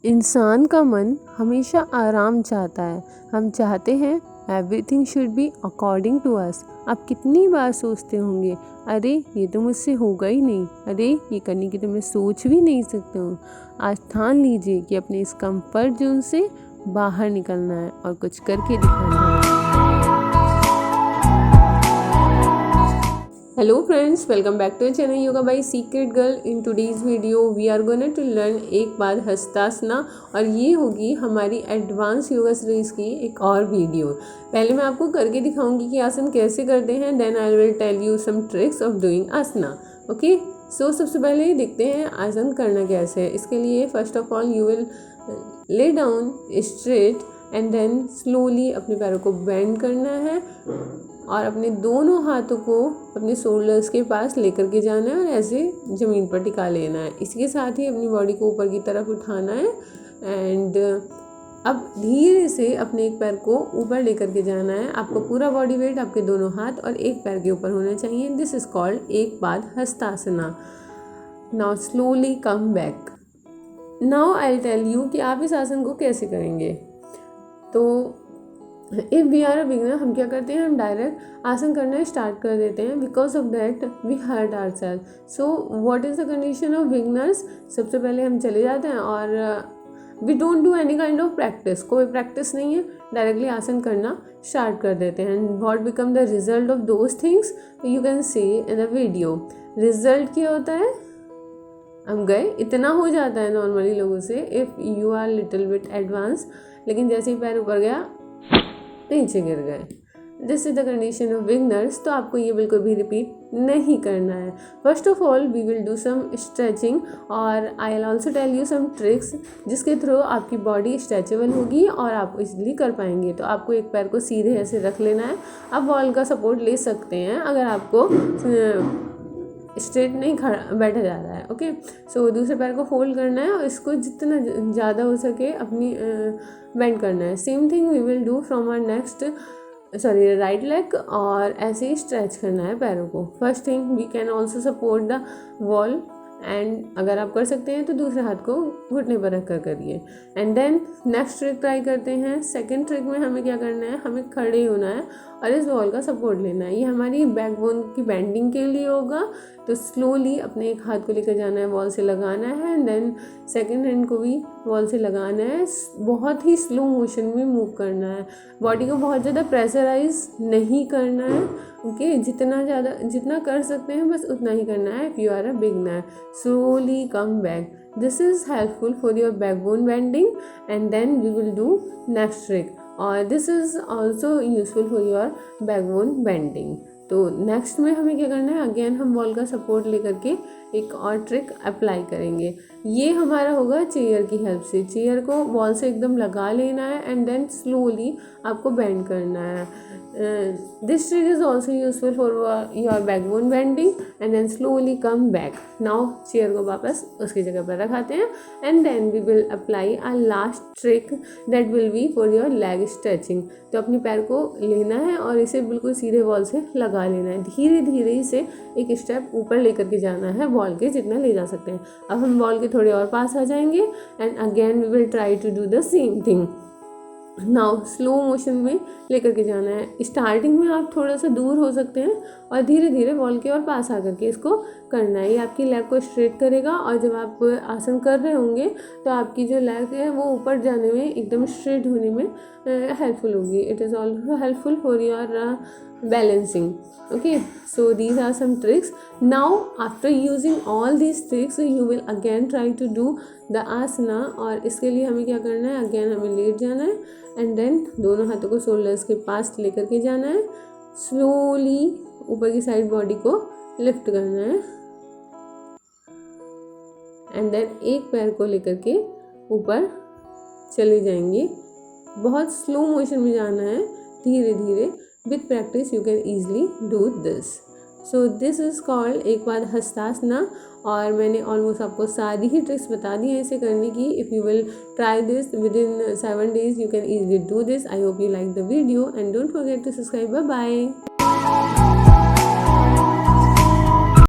इंसान का मन हमेशा आराम चाहता है। हम चाहते हैं everything should be according to us. आप कितनी बार सोचते होंगे, अरे ये तो मुझसे होगा ही नहीं, अरे ये करने की तो मैं सोच भी नहीं सकता हूँ। आज ठान लीजिए कि अपने इस कंफर्ट जोन से बाहर निकलना है और कुछ करके दिखाना है। Hello friends, welcome back to our channel Yoga by Secret Girl. In today's video we are going to learn एक बाद हस्तासना, और ये होगी हमारी एडवांस योगा सीरीज की एक और वीडियो। पहले मैं आपको करके दिखाऊंगी कि आसन कैसे करते हैं, then I will tell you some tricks of doing asana. Okay, so सबसे पहले देखते हैं आसन करना कैसे है। इसके लिए first of all you will lie down straight and then slowly अपने पैरों को बेंड करना है और अपने दोनों हाथों को अपने शोल्डर्स के पास लेकर के जाना है और ऐसे ज़मीन पर टिका लेना है। इसके साथ ही अपनी बॉडी को ऊपर की तरफ उठाना है एंड अब धीरे से अपने एक पैर को ऊपर लेकर के जाना है। आपका पूरा बॉडी वेट आपके दोनों हाथ और एक पैर के ऊपर होना चाहिए। दिस इज़ कॉल्ड एक बाद Hastasana. Now slowly come back. Now I will tell you कि आप इस आसन को कैसे करेंगे। तो if we are a beginner, हम क्या करते हैं, हम डायरेक्ट आसन करना स्टार्ट कर देते हैं। Because of that we hurt our self. So what is the condition of beginners. सबसे पहले हम चले जाते हैं और we don't do any kind of practice. कोई प्रैक्टिस नहीं है, डायरेक्टली आसन करना स्टार्ट कर देते हैं। And what become the result of those things you can see in the video. Result क्या होता है, हम गए, इतना हो जाता है नॉर्मली लोगों से if you are little bit advance, लेकिन जैसे ही पैर ऊपर गया नीचे गिर गए। This is the condition of beginners. तो आपको ये बिल्कुल भी रिपीट नहीं करना है। First of all we will do some stretching और I will also tell you some tricks जिसके थ्रू आपकी बॉडी स्ट्रेचेबल होगी और आप इजीली कर पाएंगे। तो आपको एक पैर को सीधे ऐसे रख लेना है। आप वॉल का सपोर्ट ले सकते हैं अगर आपको स्ट्रेट नहीं खड़ा बैठा जा रहा है। ओके, सो दूसरे पैर को फोल्ड करना है और इसको जितना ज़्यादा हो सके अपनी बेंड करना है। Same thing we will do from our next right leg, और ऐसे ही स्ट्रेच करना है पैरों को। First thing we can also support the wall and अगर आप कर सकते हैं तो दूसरे हाथ को घुटने पर रख कर करिए। And then next trick try करते हैं। सेकंड ट्रिक में हमें क्या करना है, हमें खड़े होना है और इस वॉल का सपोर्ट लेना है। ये हमारी बैकबोन की बेंडिंग के लिए होगा। तो स्लोली अपने एक हाथ को लेकर जाना है, वॉल से लगाना है एंड देन सेकंड हैंड को भी वॉल से लगाना है। बहुत ही स्लो मोशन में मूव करना है। बॉडी को बहुत ज़्यादा प्रेशराइज नहीं करना है। ओके, जितना कर सकते हैं बस उतना ही करना है। If you are a beginner, slowly come back. This is helpful for your backbone bending and then we will do next trick, or this is also useful for your backbone bending. तो next में हमें क्या करना है, again हम wall का support लेकर के एक और ट्रिक अप्लाई करेंगे। ये हमारा होगा चेयर की हेल्प से। चेयर को वॉल से एकदम लगा लेना है एंड देन स्लोली आपको बेंड करना है। This trick is also useful for your backbone bending and then slowly come back. Now chair को वापस उसकी जगह पर रखाते हैं and then we will apply a last trick that will be for your leg stretching. तो अपने पैर को लेना है और इसे बिल्कुल सीधे वॉल से लगा लेना है। धीरे धीरे इसे एक स्टेप ऊपर लेकर के जाना है, वॉल के जितना ले जा सकते हैं। अब हम वॉल के थोड़े और पास आ जाएंगे and again we will try to do the same thing. Now slow motion में लेकर के जाना है। स्टार्टिंग में आप थोड़ा सा दूर हो सकते हैं और धीरे धीरे वॉल के और पास आकर के इसको करना है। ये आपकी लेग को स्ट्रेट करेगा और जब आप आसन कर रहे होंगे तो आपकी जो लेग है वो ऊपर जाने में, एकदम स्ट्रेट होने में हेल्पफुल होगी। It is also helpful for your balancing. Okay, so these are some tricks. Now after using all these tricks you will again try to do the asana, और इसके लिए हमें क्या करना है, अगेन हमें लेट जाना है एंड देन दोनों हाथों को शोल्डर्स के पास लेकर के जाना है। स्लोली ऊपर की साइड बॉडी को लिफ्ट करना है एंड देन एक पैर को लेकर के ऊपर चले जाएंगे। बहुत स्लो मोशन में जाना है, धीरे धीरे। With practice you can easily do this. So this is called एक बाद हस्तासना, और मैंने ऑलमोस्ट आपको सारी ही ट्रिक्स बता दी हैं इसे करने की। If you will try this within 7 days you can easily do this. I hope you like the video and don't forget to subscribe. Bye bye.